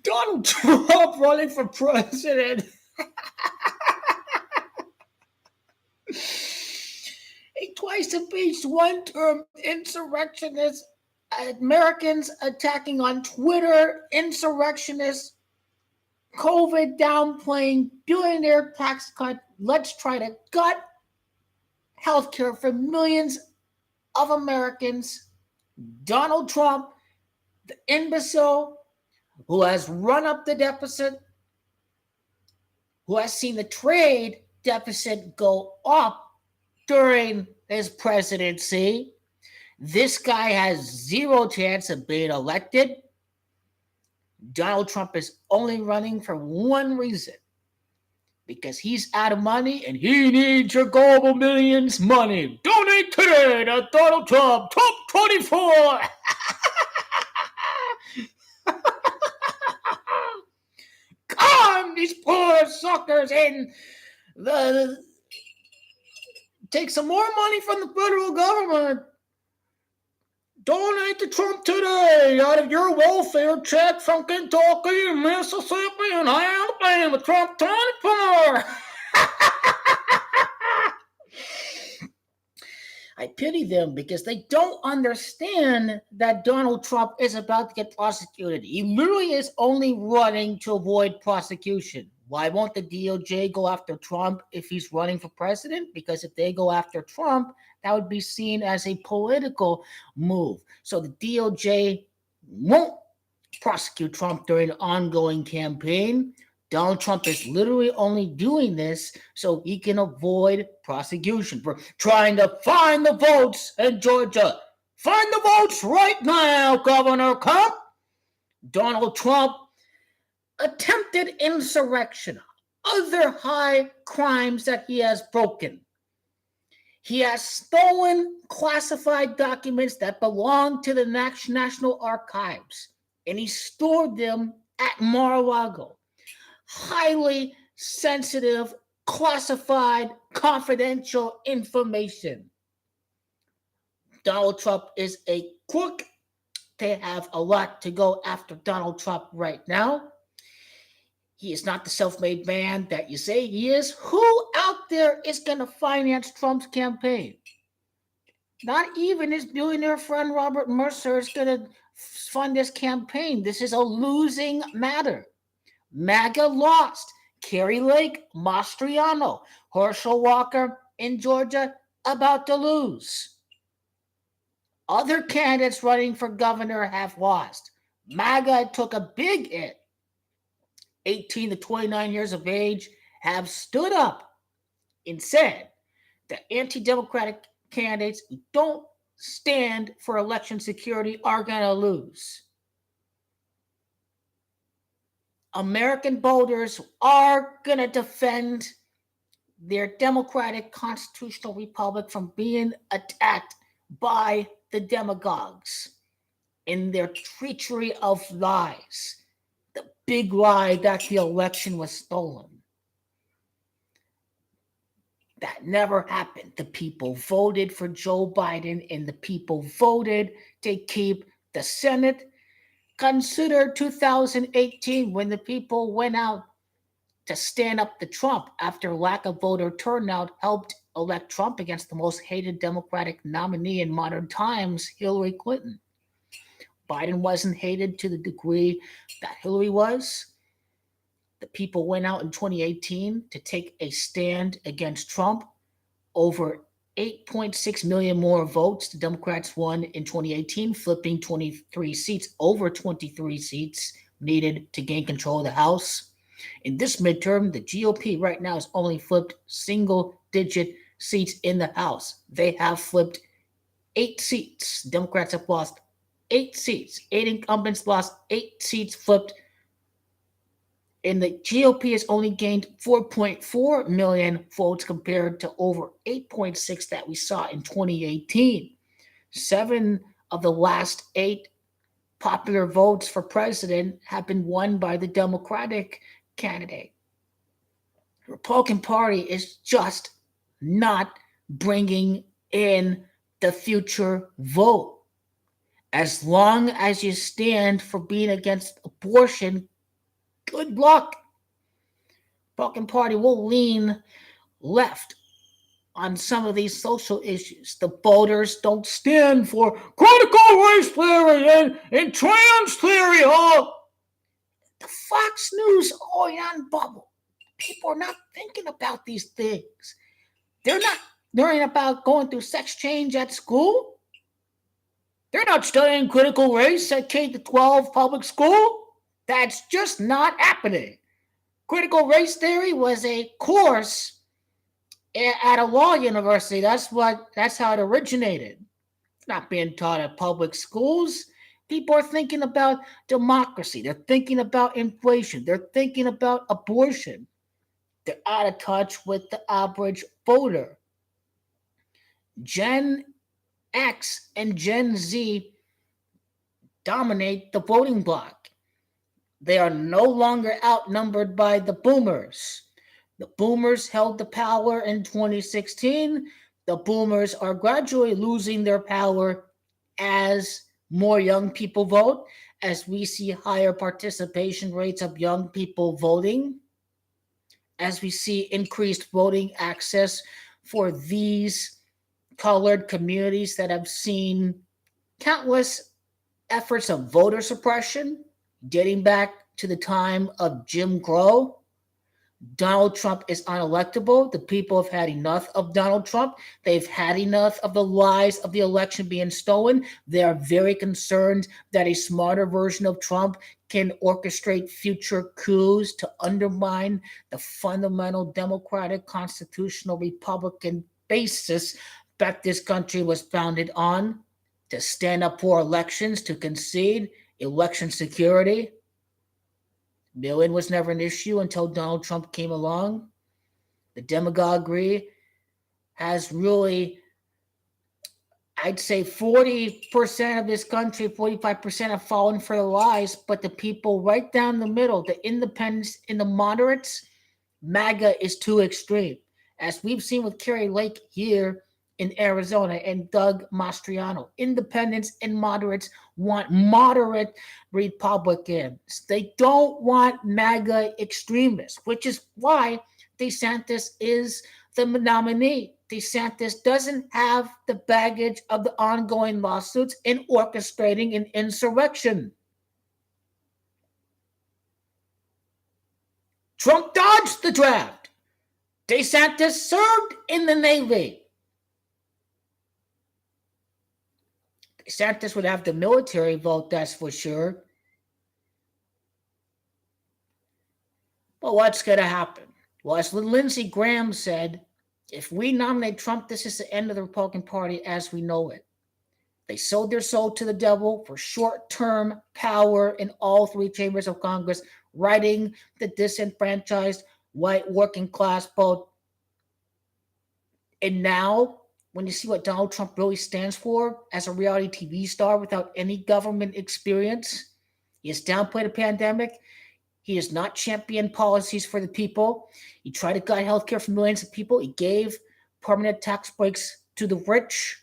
Donald Trump running for president. A twice impeached, one-term insurrectionist. Americans attacking on Twitter, insurrectionist, COVID downplaying, billionaire tax cut. Let's try to gut healthcare for millions of Americans. Donald Trump, the imbecile who has run up the deficit, who has seen the trade deficit go up during his presidency. This guy has zero chance of being elected. Donald Trump is only running for one reason, because he's out of money and he needs your global millions money. Donate today to Donald Trump, Trump 24. Con these poor suckers in take some more money from the federal government. Donate to Trump today out of your welfare check from Kentucky and Mississippi and Alabama. Trump 24. I pity them because they don't understand that Donald Trump is about to get prosecuted. He literally is only running to avoid prosecution. Why won't the DOJ go after Trump if he's running for president? Because if they go after Trump, that would be seen as a political move. So the DOJ won't prosecute Trump during an ongoing campaign. Donald Trump is literally only doing this so he can avoid prosecution for trying to find the votes in Georgia. Find the votes right now, Governor Trump. Donald Trump, attempted insurrection, other high crimes that he has broken. He has stolen classified documents that belong to the National Archives, and he stored them at Mar-a-Lago. Highly sensitive, classified, confidential information. Donald Trump is a crook. They have a lot to go after Donald Trump right now. He is not the self-made man that you say he is. Who out there is going to finance Trump's campaign? Not even his billionaire friend Robert Mercer is going to fund this campaign. This is a losing matter. MAGA lost. Kerry Lake, Mastriano, Herschel Walker in Georgia about to lose. Other candidates running for governor have lost. MAGA took a big hit. 18 to 29 years of age have stood up and said that anti-democratic candidates who don't stand for election security are going to lose. American voters are going to defend their democratic constitutional republic from being attacked by the demagogues in their treachery of lies. The big lie that the election was stolen. That never happened. The people voted for Joe Biden and the people voted to keep the Senate. Consider 2018 when the people went out to stand up to Trump after lack of voter turnout helped elect Trump against the most hated Democratic nominee in modern times, Hillary Clinton. Biden wasn't hated to the degree that Hillary was. The people went out in 2018 to take a stand against Trump. Over 8.6 million more votes. The Democrats won in 2018, flipping 23 seats, over 23 seats needed to gain control of the House. In this midterm, the GOP right now has only flipped single-digit seats in the House. They have flipped 8 seats. Democrats have lost 8 seats. 8 incumbents lost 8 seats, flipped. And the GOP has only gained 4.4 million votes compared to over 8.6 that we saw in 2018. 7 of the last 8 popular votes for president have been won by the Democratic candidate. The Republican Party is just not bringing in the future vote. As long as you stand for being against abortion, good luck. The Republican Party will lean left on some of these social issues. The voters don't stand for critical race theory and trans theory. Oh, the Fox News on bubble. People are not thinking about these things. They're not learning about going through sex change at school. They're not studying critical race at K-12 public school. That's just not happening. Critical race theory was a course at a law university. That's how it originated. It's not being taught at public schools. People are thinking about democracy. They're thinking about inflation. They're thinking about abortion. They're out of touch with the average voter. Gen X and Gen Z dominate the voting bloc. They are no longer outnumbered by the boomers. The boomers held the power in 2016. The boomers are gradually losing their power as more young people vote, as we see higher participation rates of young people voting, as we see increased voting access for these colored communities that have seen countless efforts of voter suppression dating back to the time of Jim Crow. Donald Trump is unelectable. The people have had enough of Donald Trump. They've had enough of the lies of the election being stolen. They are very concerned that a smarter version of Trump can orchestrate future coups to undermine the fundamental democratic, constitutional, Republican basis that this country was founded on, to stand up for elections, to concede election security. Mail-in was never an issue until Donald Trump came along. The demagoguery has really, I'd say 40% of this country, 45% have fallen for the lies, but the people right down the middle, the independents and the moderates, MAGA is too extreme. As we've seen with Kerry Lake here in Arizona and Doug Mastriano, independents and moderates want moderate Republicans. They don't want MAGA extremists, which is why DeSantis is the nominee. DeSantis doesn't have the baggage of the ongoing lawsuits in orchestrating an insurrection. Trump dodged the draft. DeSantis served in the Navy. DeSantis would have the military vote, that's for sure. But what's going to happen? Well, as Lindsey Graham said, if we nominate Trump, this is the end of the Republican Party as we know it. They sold their soul to the devil for short-term power in all three chambers of Congress, righting the disenfranchised white working class vote. And now, when you see what Donald Trump really stands for as a reality TV star without any government experience, he has downplayed the pandemic. He has not championed policies for the people. He tried to gut healthcare for millions of people. He gave permanent tax breaks to the rich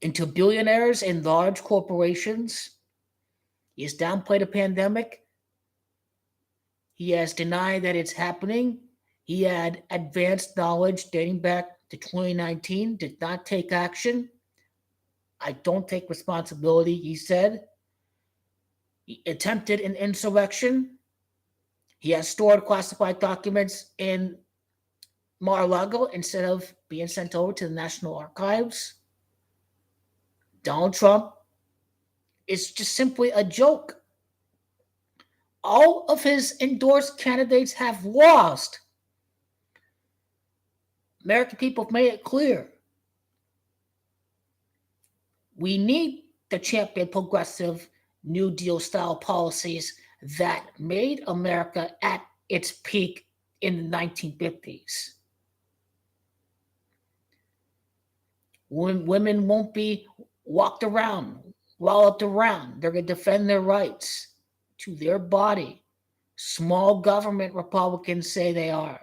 and to billionaires and large corporations. He has downplayed the pandemic. He has denied that it's happening. He had advanced knowledge dating back to 2019, did not take action. I don't take responsibility, he said. He attempted an insurrection. He has stored classified documents in Mar-a-Lago instead of being sent over to the National Archives. Donald Trump is just simply a joke. All of his endorsed candidates have lost. American people have made it clear. We need to champion progressive New Deal style policies that made America at its peak in the 1950s. Women won't be walloped around. They're going to defend their rights to their body, Small government Republicans say they are.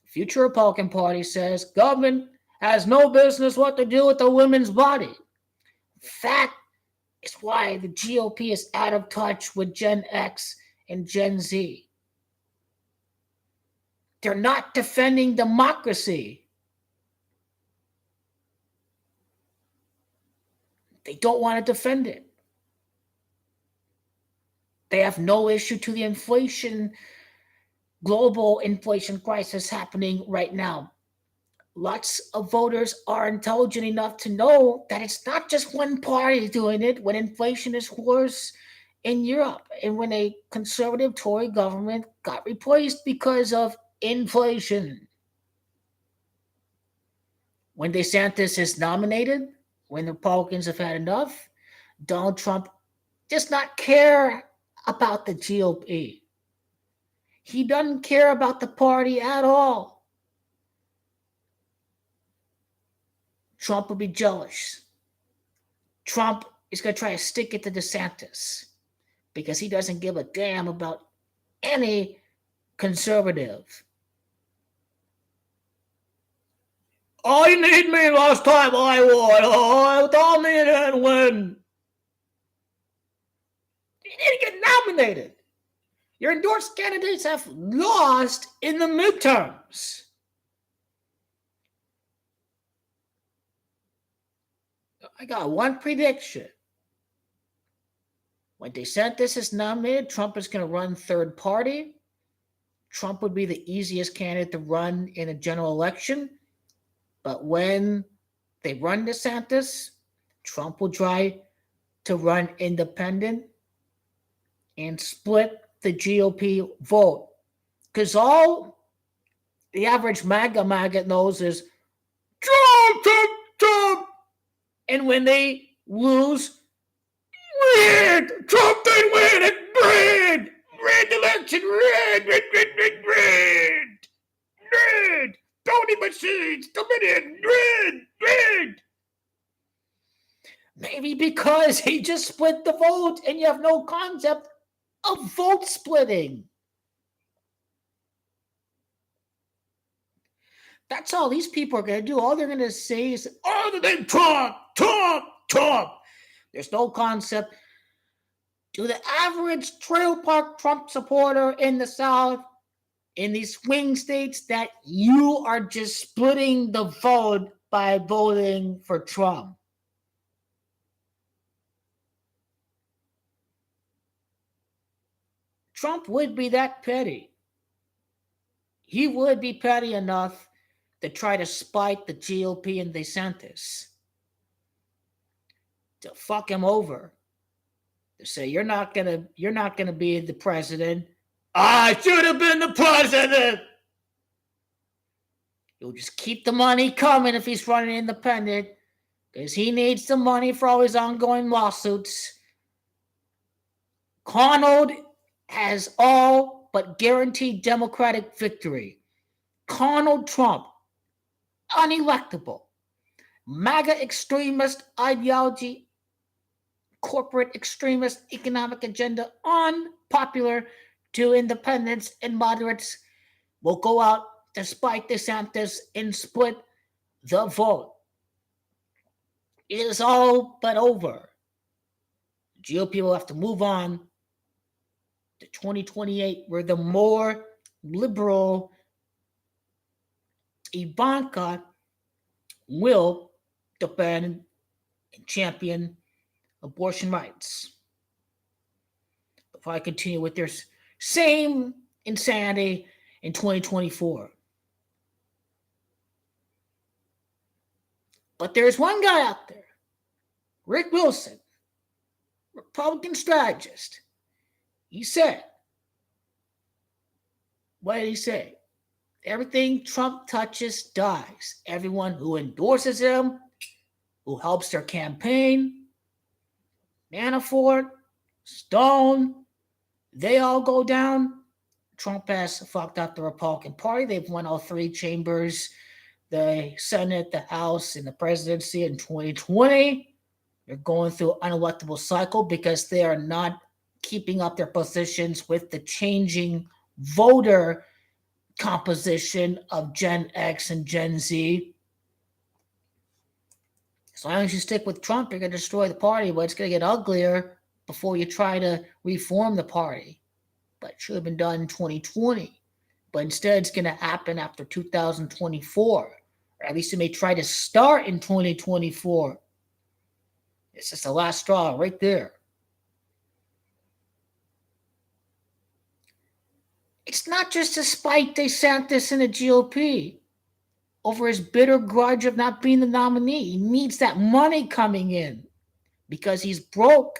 Future Republican Party says government has no business what to do with the women's body. That is why the GOP is out of touch with Gen X and Gen Z. They're not defending democracy. They don't want to defend it. They have no issue to the global inflation crisis happening right now. Lots of voters are intelligent enough to know that it's not just one party doing it when inflation is worse in Europe and when a conservative Tory government got replaced because of inflation. When DeSantis is nominated, when the Republicans have had enough, Donald Trump does not care about the GOP. He doesn't care about the party at all. Trump will be jealous. Trump is going to try to stick it to DeSantis because he doesn't give a damn about any conservative. Oh, you need me last time I won. Oh, tell me it didn't win. You didn't get nominated. Your endorsed candidates have lost in the midterms. I got one prediction. When DeSantis is nominated, Trump is going to run third party. Trump would be the easiest candidate to run in a general election. But when they run DeSantis, Trump will try to run independent and split the GOP vote. Because all the average MAGA knows is Trump, Trump, Trump. And when they lose, red, Trump didn't win it, red election, red. Voting machines, Dominion, red. Maybe because he just split the vote and you have no concept of vote splitting. That's all these people are going to do. All they're going to say is, oh, the name Trump. There's no concept. To the average trailer park Trump supporter in the South, in these swing states, that you are just splitting the vote by voting for Trump. Trump would be that petty. He would be petty enough to try to spite the GOP and DeSantis, to fuck him over, to say you're not gonna be the president. I should have been the president. He'll just keep the money coming if he's running independent, because he needs the money for all his ongoing lawsuits. Donald has all but guaranteed Democratic victory. Donald Trump, unelectable. MAGA extremist ideology, corporate extremist economic agenda, unpopular to independents and moderates, will go out despite DeSantis and split the vote. It is all but over. The GOP will have to move on to 2028, where the more liberal Ivanka will defend and champion abortion rights. If I continue with their same insanity in 2024. But there's one guy out there, Rick Wilson, Republican strategist. He said, what did he say? Everything Trump touches dies. Everyone who endorses him, who helps their campaign, Manafort, Stone, they all go down. Trump has fucked up the Republican Party. They've won all three chambers, the Senate, the House, and the presidency in 2020. They're going through an unelectable cycle because they are not keeping up their positions with the changing voter composition of Gen X and Gen Z. As long as you stick with Trump, you're going to destroy the party, but it's going to get uglier before you try to reform the party. But it should have been done in 2020. But instead, it's going to happen after 2024. Or at least it may try to start in 2024. It's just the last straw right there. It's not just to spite DeSantis and the GOP over his bitter grudge of not being the nominee. He needs that money coming in because he's broke,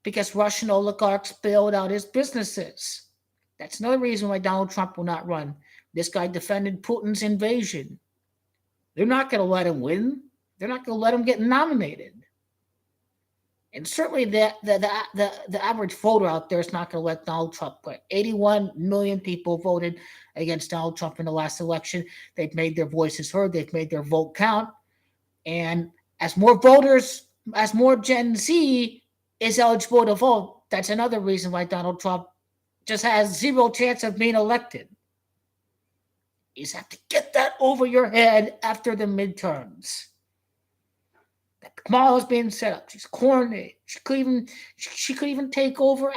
because Russian oligarchs bailed out his businesses. That's another reason why Donald Trump will not run. This guy defended Putin's invasion. They're not going to let him win. They're not going to let him get nominated. And certainly the average voter out there is not going to let Donald Trump win. 81 million people voted against Donald Trump in the last election. They've made their voices heard. They've made their vote count. And as more voters, as more Gen Z is eligible to vote, that's another reason why Donald Trump just has zero chance of being elected. You just have to get that over your head after the midterms. That Kamala's being set up. She's coordinated. She could even take over.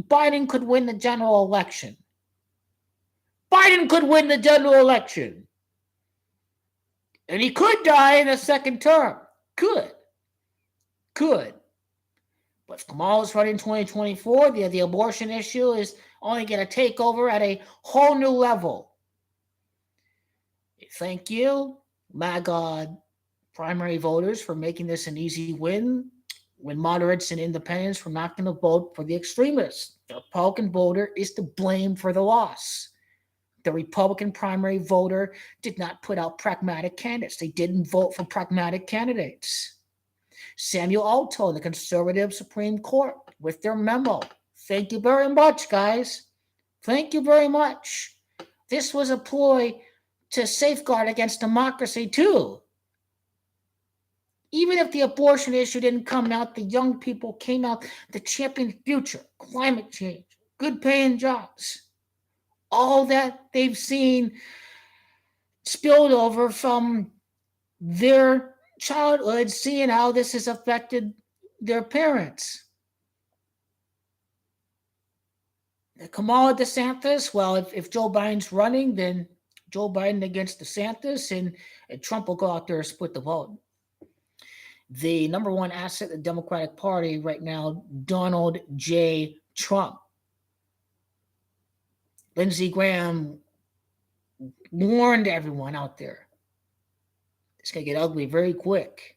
Biden could win the general election. Biden could win the general election. And he could die in a second term. Could. But if Kamala's running in 2024, the abortion issue is only going to take over at a whole new level. Thank you, my God, primary voters, for making this an easy win when moderates and independents were not going to vote for the extremists. The Republican voter is to blame for the loss. The Republican primary voter did not put out pragmatic candidates. They didn't vote for pragmatic candidates. Samuel Alito, the conservative Supreme Court, with their memo. Thank you very much, guys. Thank you very much. This was a ploy to safeguard against democracy, too. Even if the abortion issue didn't come out, the young people came out to champion the future, climate change, good paying jobs. All that they've seen spilled over from their childhood, seeing how this has affected their parents. Kamala DeSantis, well, if Joe Biden's running, then Joe Biden against DeSantis, and Trump will go out there and split the vote. The number one asset of the Democratic Party right now, Donald J. Trump. Lindsey Graham warned everyone out there. It's going to get ugly very quick.